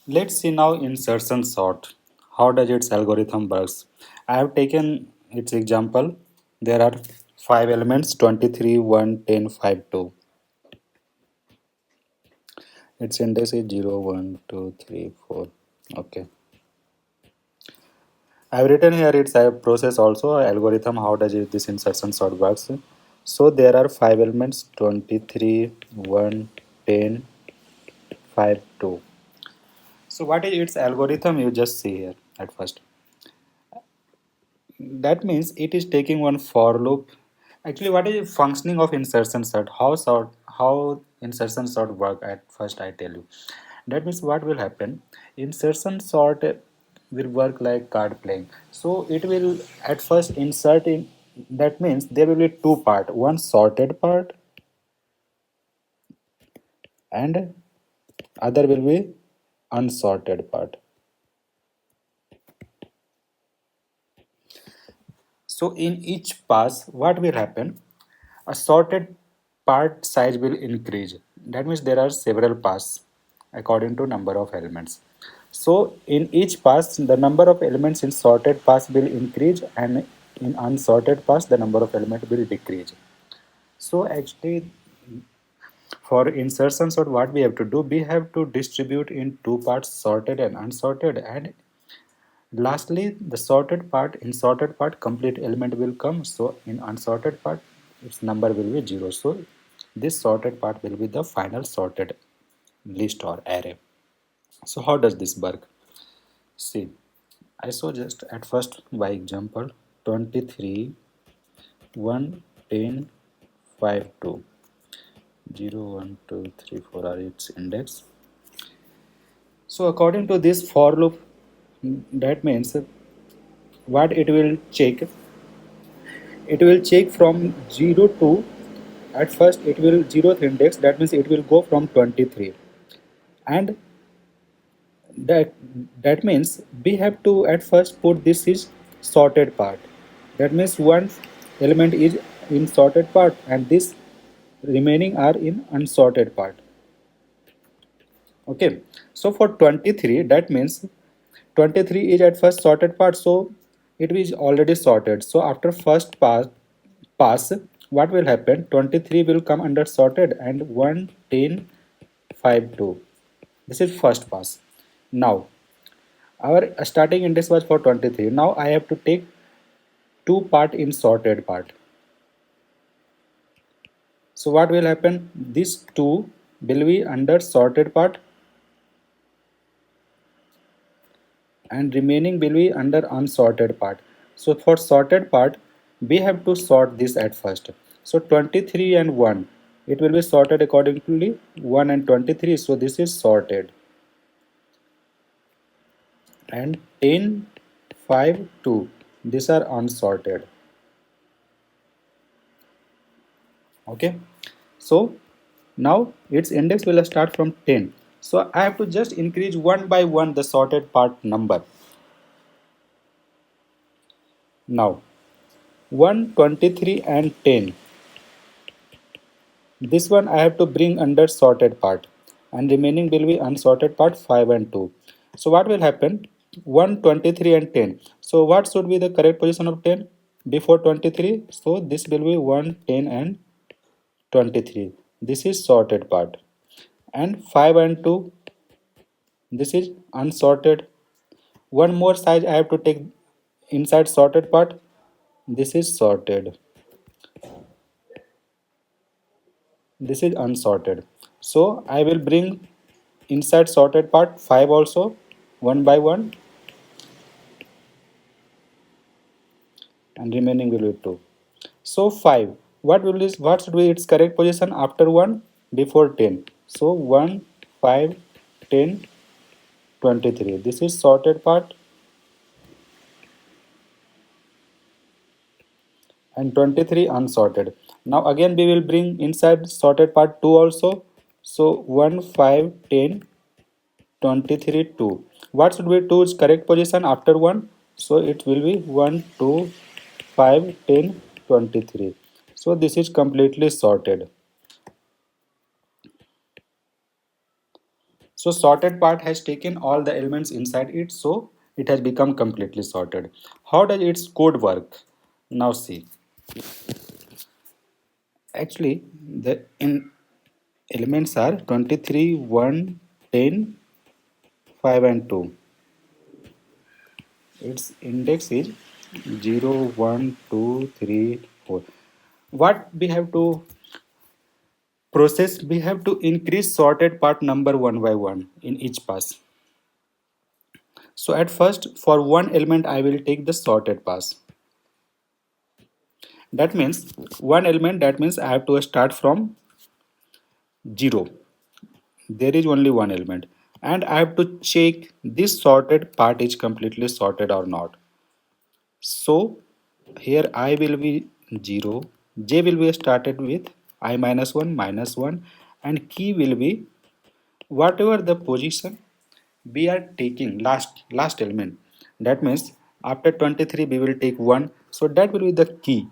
Let's see now insertion sort. How does its algorithm works? I have taken its example. There are 5 elements 23, 1, 10, 5, 2. Its index is 0, 1, 2, 3, 4. Okay. I have written here its process also algorithm. How does this insertion sort works? So there are 5 elements 23, 1, 10, 5, 2. So what is its algorithm? You just see here at first. That means it is taking one for loop. Actually, what is functioning of insertion sort? How insertion sort work at first I tell you. That means what will happen? Insertion sort will work like card playing. So it will at first insert in, that means there will be two part, one sorted part and other will be unsorted part. So in each pass, what will happen? A sorted part size will increase. That means there are several pass according to number of elements. So in each pass, the number of elements in sorted pass will increase, and in unsorted pass, the number of elements will decrease. So actually, for insertion sort, what we have to do, we have to distribute in two parts, sorted and unsorted, and lastly, the sorted part, in sorted part, complete element will come. So in unsorted part, its number will be 0. So this sorted part will be the final sorted list or array. So how does this work? See, I saw just at first by example 23, 1, 10, 5, 2. 0, 1, 2, 3, 4 are its index. So according to this for loop, that means what it will check from 0 to, at first it will 0th index, that means it will go from 23, and that that means we have to at first put this is sorted part. That means one element is in sorted part and this remaining are in unsorted part. Okay, so for 23, that means 23 is at first sorted part, so it is already sorted. So after first pass, what will happen? 23 will come under sorted and 1, 10, 5, 2. This is first pass. Now our starting index was for 23. Now I have to take two part in sorted part. So what will happen? These two will be under sorted part and remaining will be under unsorted part. So for sorted part, we have to sort this at first. So 23 and 1, it will be sorted accordingly 1 and 23. So this is sorted. And 10, 5, 2, these are unsorted. Okay. So now its index will start from 10. So I have to just increase one by one the sorted part number. Now 1, 23 and 10. This one I have to bring under sorted part and remaining will be unsorted part 5 and 2. So what will happen? 1, 23 and 10. So what should be the correct position of 10 before 23? So this will be 1, 10 and 23. This is sorted part. And 5 and 2, this is unsorted. One more size I have to take inside sorted part. This is sorted. This is unsorted. So I will bring inside sorted part 5 also one by one and remaining will be 2. So 5. What should be its correct position after 1 before 10? So 1, 5, 10, 23. This is sorted part and 23 unsorted. Now again we will bring inside sorted part 2 also. So 1, 5, 10, 23, 2. What should be 2's correct position after 1? So it will be 1, 2, 5, 10, 23. So this is completely sorted. So sorted part has taken all the elements inside it, so it has become completely sorted. How does its code work? Now see. Actually, the in elements are 23, 1, 10, 5 and 2. Its index is 0, 1, 2, 3, 4. What we have to process? We have to increase sorted part number one by one in each pass. So at first, for one element, I will take the sorted pass. That means one element, that means I have to start from 0. There is only one element. And I have to check this sorted part is completely sorted or not. So here I will be 0, j will be started with I minus 1 minus 1 and key will be whatever the position we are taking last element. That means after 23 we will take 1, so that will be the key.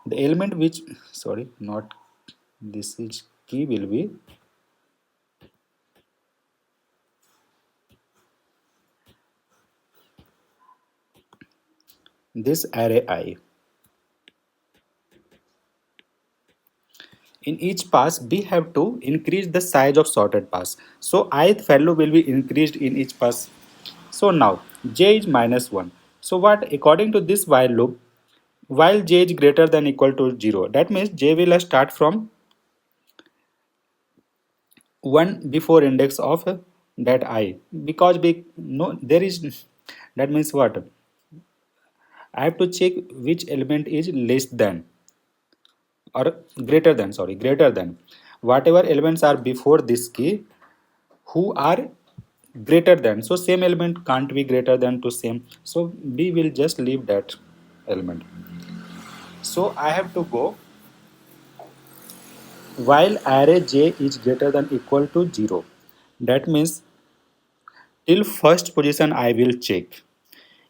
The element which, sorry, not this is key will be this array I. In each pass we have to increase the size of sorted pass, so ith value will be increased in each pass. So now j is minus 1, so what, according to this while loop, while j is greater than equal to 0, that means j will start from 1 before index of that I, because we no there is, that means what, I have to check which element is less than or greater than whatever elements are before this key who are greater than, so same element can't be greater than to same, so we will just leave that element. So I have to go while array j is greater than equal to 0, that means till first position I will check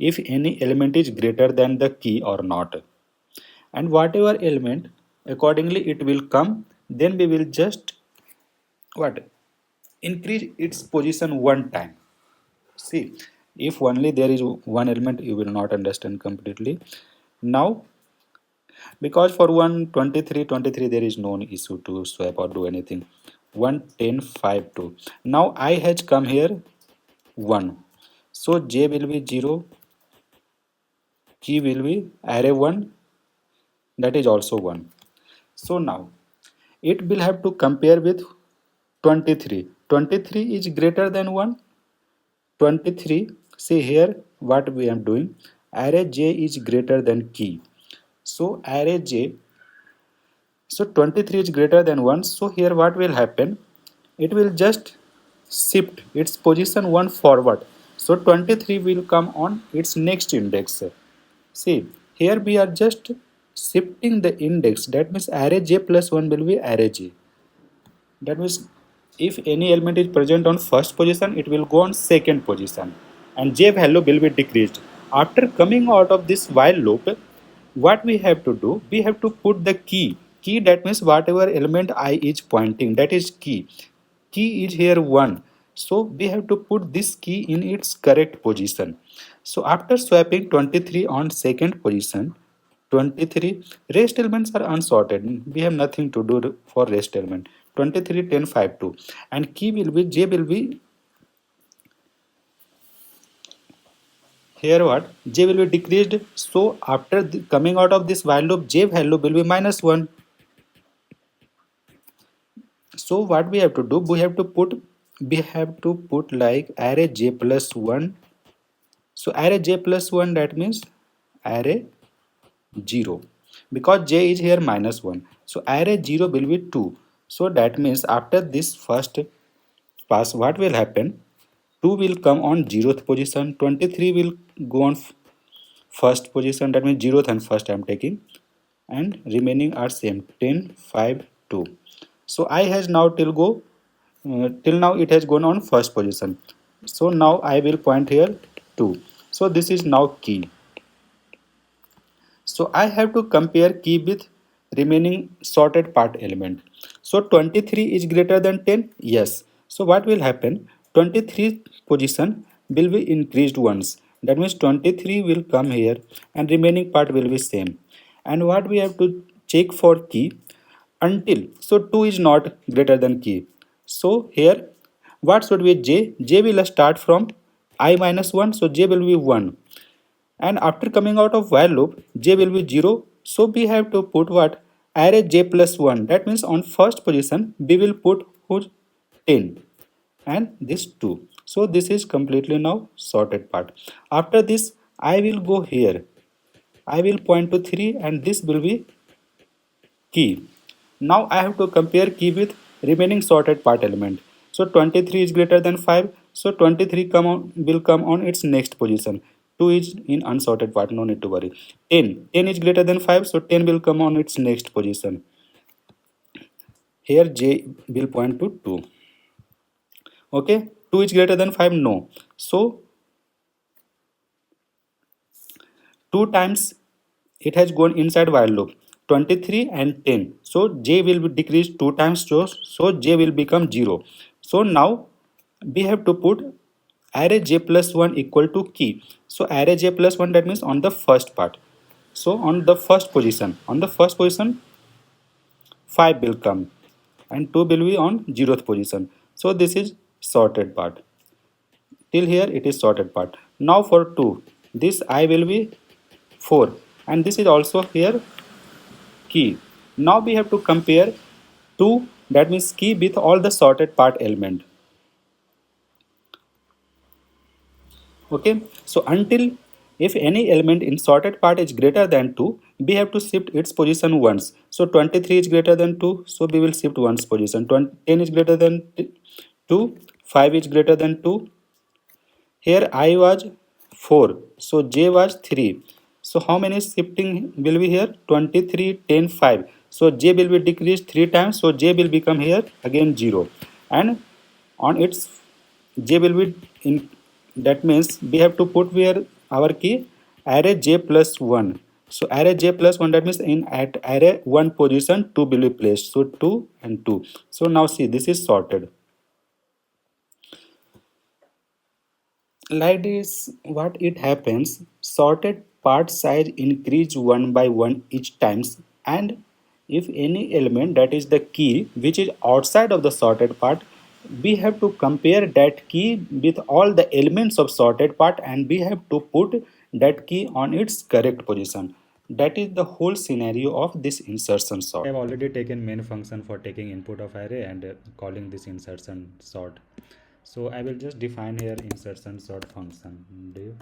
if any element is greater than the key or not, and whatever element accordingly it will come, then we will just what, increase its position one time. See, if only there is one element, you will not understand completely. Now, because for 1 23 there is no issue to swap or do anything. 1 10 5 2. Now I has come here 1. So j will be 0, key will be array 1, that is also 1. So now it will have to compare with 23. 23 is greater than 1. 23, see here what we are doing, array j is greater than key, so array j, so 23 is greater than 1, so here what will happen, it will just shift its position 1 forward, so 23 will come on its next index. See, here we are just shifting the index, that means array j plus 1 will be array j. That means if any element is present on first position, it will go on second position and j value will be decreased. After coming out of this while loop, what we have to do, we have to put the key. Key, that means whatever element I is pointing, that is key. Key is here 1. So we have to put this key in its correct position. So after swapping 23 on second position, 23 rest elements are unsorted, we have nothing to do for rest element. 23 10 5 2, and key will be j will be here what, j will be decreased, so after coming out of this while loop j value will be minus 1. So what we have to do, we have to put like array j plus 1. So array j plus 1, that means array 0, because j is here minus 1, so array 0 will be 2. So that means after this first pass what will happen, 2 will come on 0th position, 23 will go on first position, that means 0th and first I am taking, and remaining are same 10 5 2. So I has now till now it has gone on first position, so now I will point here 2, so this is now key. So I have to compare key with remaining sorted part element. So 23 is greater than 10? Yes. So what will happen? 23 position will be increased once. That means 23 will come here and remaining part will be same. And what we have to check for key until. So 2 is not greater than key. So here what should be j? J will start from I minus 1. So j will be 1, and after coming out of while loop j will be 0, so we have to put what, array j plus 1. That means on first position we will put who's 10 and this 2. So this is completely now sorted part. After this I will go here, I will point to 3 and this will be key. Now I have to compare key with remaining sorted part element. So 23 is greater than 5. So 23 will come on its next position. 2 is in unsorted part, no need to worry. 10 is greater than 5. So 10 will come on its next position. Here j will point to 2. Okay, 2 is greater than 5, no. So 2 times it has gone inside while loop, 23 and 10. So j will be decreased 2 times, so j will become 0. So now we have to put array j plus 1 equal to key. So array j plus 1, that means on the first part. So on the first position 5 will come and 2 will be on 0th position. So this is sorted part. Till here it is sorted part. Now for 2, this I will be 4 and this is also here key. Now we have to compare 2, that means key, with all the sorted part element. Okay, so until if any element in sorted part is greater than 2, we have to shift its position once. So 23 is greater than 2, so we will shift once position. 10 is greater than 2, 5 is greater than 2. Here I was 4, so j was 3. So how many shifting will be here? 23, 10, 5. So j will be decreased 3 times, so j will become here again 0. And on its j will be in, that means we have to put where our key, array j plus 1. So array j plus 1, that means in at array 1 position 2 will be placed. So 2 and 2. So now see, this is sorted. Like this, what it happens, sorted part size increase one by one each times, and if any element, that is the key, which is outside of the sorted part, we have to compare that key with all the elements of sorted part and we have to put that key on its correct position. That is the whole scenario of this insertion sort. I have already taken main function for taking input of array and calling this insertion sort. So I will just define here insertion sort function. Div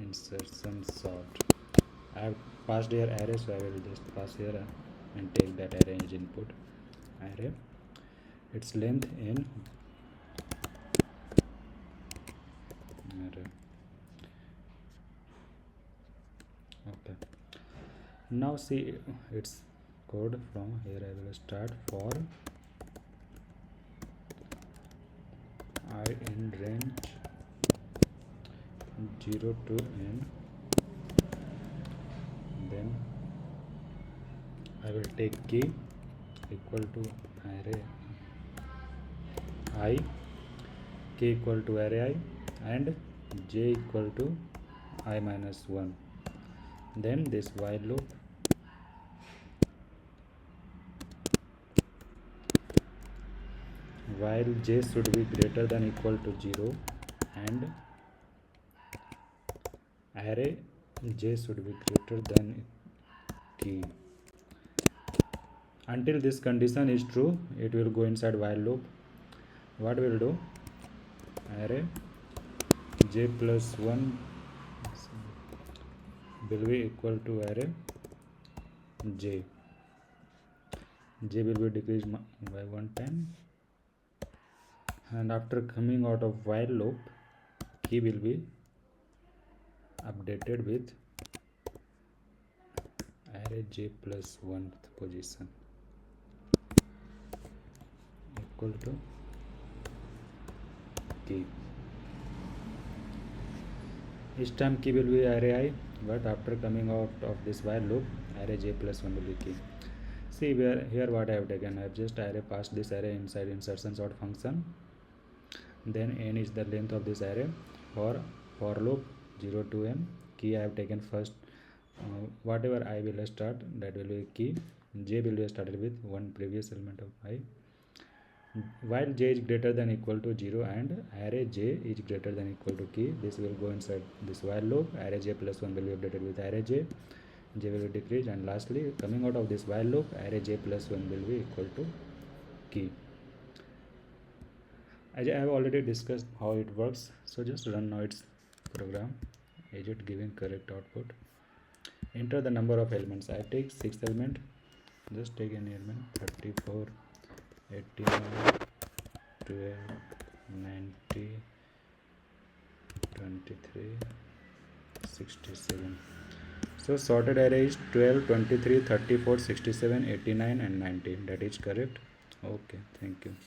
insertion sort. I have passed here array, so I will just pass here and take that array as input. Array, its length in array. Okay. Now see its code from here. I will start for I in range 0 to n, then I will take key equal to array I, k equal to array I, and j equal to I minus 1. Then this while loop, while j should be greater than equal to 0 and array j should be greater than key. Until this condition is true, it will go inside while loop. What will do? Array j plus 1 will be equal to array j. J will be decreased by 1 time, and after coming out of while loop, key will be updated with array j plus 1th position equal to key. Each time key will be array I, but after coming out of this while loop, array j plus 1 will be key. See here what I have taken. I have just array passed this array inside insertion sort function. Then n is the length of this array. For loop 0 to n. Key I have taken first. Whatever I will start, that will be key. J will be started with one previous element of I. While j is greater than equal to 0 and array j is greater than equal to key, this will go inside this while loop. Array j plus 1 will be updated with array j will be decreased, and lastly coming out of this while loop, array j plus 1 will be equal to key. As I have already discussed how it works, so just run now its program. Is it giving correct output? Enter the number of elements. I take 6 element. Just take any element. 34, 89, 12, 90, 23, 67. So sorted array is 12, 23, 34, 67, 89 and 90. That is correct. Okay, thank you.